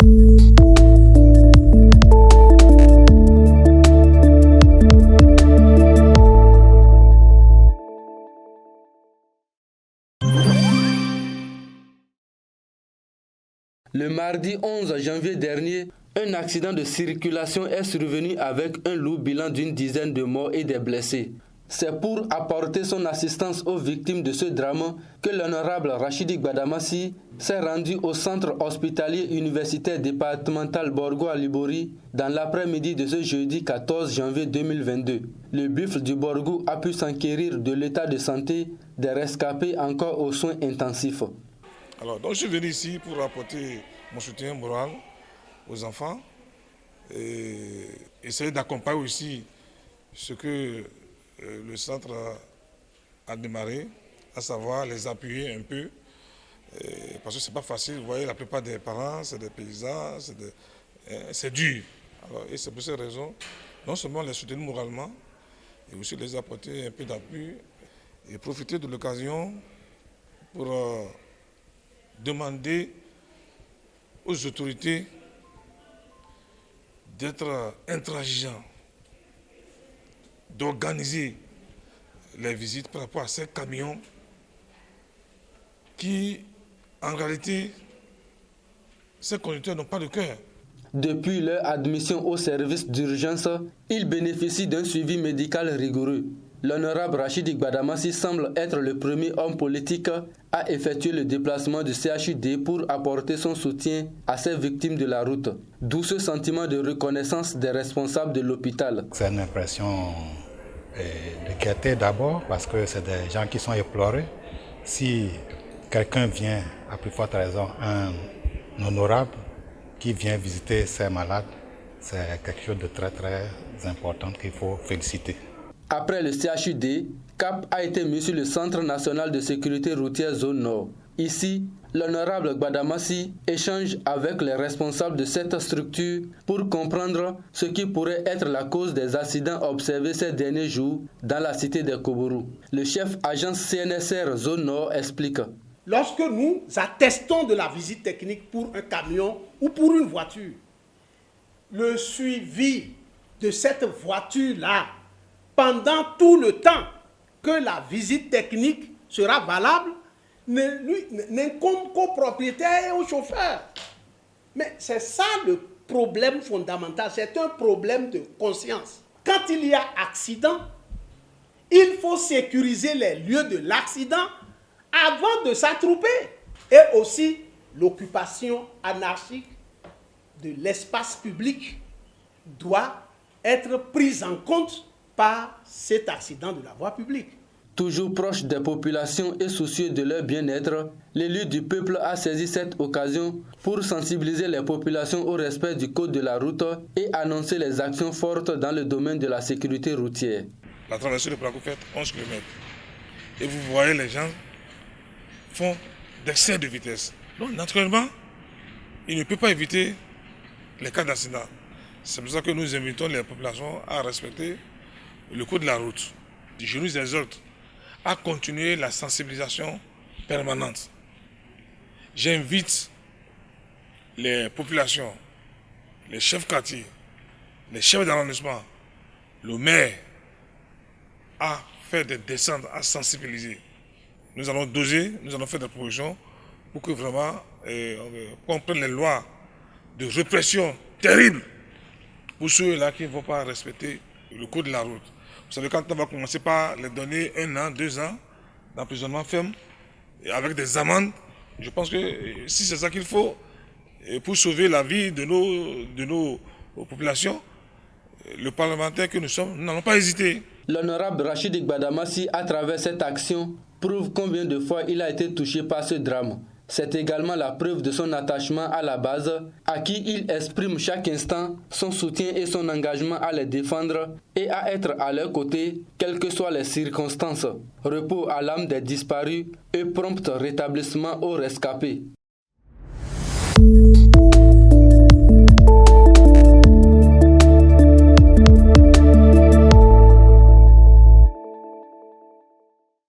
Le mardi 11 janvier dernier, un accident de circulation est survenu avec un lourd bilan d'une dizaine de morts et des blessés. C'est pour apporter son assistance aux victimes de ce drame que l'honorable Rachidi Gbadamassi s'est rendu au centre hospitalier universitaire départemental Borgo à Libori dans l'après-midi de ce jeudi 14 janvier 2022. Le buffle du Borgo a pu s'enquérir de l'état de santé des rescapés encore aux soins intensifs. Donc je suis venu ici pour apporter mon soutien moral aux enfants et essayer d'accompagner aussi ce que le centre a démarré, à savoir les appuyer un peu, parce que ce n'est pas facile. Vous voyez, la plupart des parents, c'est des paysans, c'est dur. Et c'est pour ces raisons, non seulement les soutenir moralement, et aussi les apporter un peu d'appui et profiter de l'occasion pour demander aux autorités d'être intransigeants, d'organiser les visites par rapport à ces camions qui, en réalité, ces conducteurs n'ont pas de cœur. Depuis leur admission au service d'urgence, ils bénéficient d'un suivi médical rigoureux. L'honorable Rachidi Gbadamassi semble être le premier homme politique à effectuer le déplacement du CHUD pour apporter son soutien à ces victimes de la route. D'où ce sentiment de reconnaissance des responsables de l'hôpital. C'est une impression de fierté d'abord parce que c'est des gens qui sont éplorés. Si quelqu'un vient, à plus forte raison, un honorable qui vient visiter ces malades, c'est quelque chose de très très important qu'il faut féliciter. Après le CHUD, cap a été mis sur le Centre national de sécurité routière zone nord. Ici, l'honorable Gbadamassi échange avec les responsables de cette structure pour comprendre ce qui pourrait être la cause des accidents observés ces derniers jours dans la cité des Kobourou. Le chef agence CNSR zone nord explique. Lorsque nous attestons de la visite technique pour un camion ou pour une voiture, le suivi de cette voiture-là pendant tout le temps que la visite technique sera valable, n'incombe qu'au propriétaire et au chauffeur. Mais c'est ça le problème fondamental, c'est un problème de conscience. Quand il y a accident, il faut sécuriser les lieux de l'accident avant de s'attrouper. Et aussi l'occupation anarchique de l'espace public doit être prise en compte par cet accident de la voie publique. Toujours proche des populations et soucieux de leur bien-être, l'élu du peuple a saisi cette occasion pour sensibiliser les populations au respect du code de la route et annoncer les actions fortes dans le domaine de la sécurité routière. La traversée de Prago fait 11 km. Et vous voyez, les gens font des excès de vitesse. Donc, naturellement, ils ne peuvent pas éviter les cas d'accident. C'est pour ça que nous invitons les populations à respecter le code de la route. Je nous exhorte à continuer la sensibilisation permanente. J'invite les populations, les chefs quartiers, les chefs d'arrondissement, le maire, à faire des descentes, à sensibiliser. Nous allons doser, nous allons faire des propositions pour que vraiment on prenne les lois de répression terribles pour ceux-là qui ne vont pas respecter le code de la route. Vous savez, quand on va commencer par les donner 1 an, 2 ans d'emprisonnement ferme, et avec des amendes, je pense que si c'est ça qu'il faut, pour sauver la vie de nos populations, le parlementaire que nous sommes, nous n'allons pas hésiter. L'honorable Rachidi Gbadamassi, à travers cette action, prouve combien de fois il a été touché par ce drame. C'est également la preuve de son attachement à la base, à qui il exprime chaque instant son soutien et son engagement à les défendre et à être à leur côté, quelles que soient les circonstances. Repos à l'âme des disparus et prompt rétablissement aux rescapés.